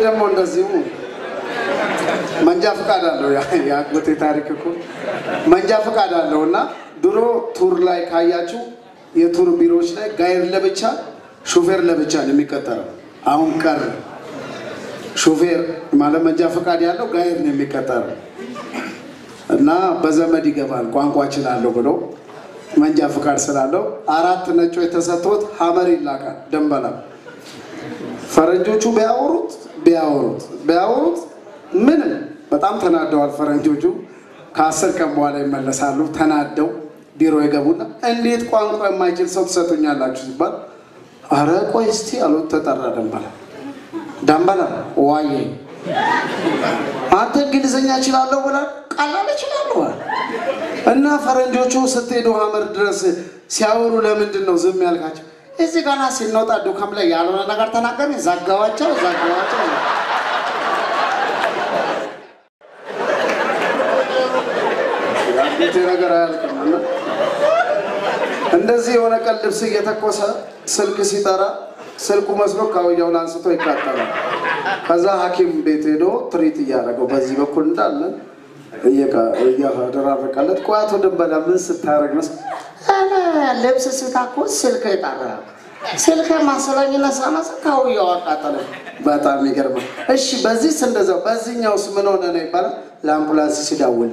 ደግሞ እንደዚሁ መንጃ ፈቃድ አለው ያጎቴ ታሪክ እኮ መንጃ ፈቃድ አለውና ድሮ ቱር ላይ ካያችሁ የቱር ቢሮዎች ላይ ጋይር ለብቻ ሾፌር ለብቻ ነው የሚቀጠረው አሁን ቀር ሾፌር ማለት መንጃ ፈቃድ ያለው ጋይር ነው የሚቀጠረው እና በዘመድ ይገባል ቋንቋ ይችላል ብሎ መንጃ ፈቃድ ስላለው አራት ነጮ የተሰጥቶት ሐመር ይላካል ደንበላ ፈረንጆቹ ቢያወሩት ምን በጣም ተናደዋል ፈረንጆቹ ከ10 ቀን በኋላ ይመለሳሉ ተናደው ቢሮ ይገቡና እንዴት ቋንቋ የማይችል ሰው ተሰጥቶኛላችሁ ሲባል አረ ቆይ እስቲ አሉት ተጠራ ደንበላ ዋዬ አንተ እንግሊዘኛ ይችላልው ብላ ቃላል ይችላልው እና ፈረንጆቹ ስትሄዱ ሐመር ድረስ ሲያወሩ ለምንድን ነው ዝም ያልካቸው እዚህ ጋና ሲነውጣ ዱካም ላይ ያለውን ነገር ተናገረ ዘጋዋቸው ያንተ ነገር አያልቅምና እንደዚህ የሆነ ቀን ልብስ እየተኮሰ ስልክ ሲጠራ ስልኩ መስሎ ካውያውን አንስቶ ይካተላል ከዛ ሐኪም ቤት ሄዶ ትሪት ያደረገው በዚህ በኩል እንዳለ እያደረቀለት ቋቶ ደንበላ ምን ስታረግ ነው አና ልብስ ሲታኮስ ስልክ ይጣራ ስልክ ማሰላኝና ሳማስ ካውያው አቃጠለ በጣም ይገርማል እሺ በዚህ እንደዛው በዚህኛውስ ምን ሆነ ነው ይባላል ለአምቡላንስ ሲዳውል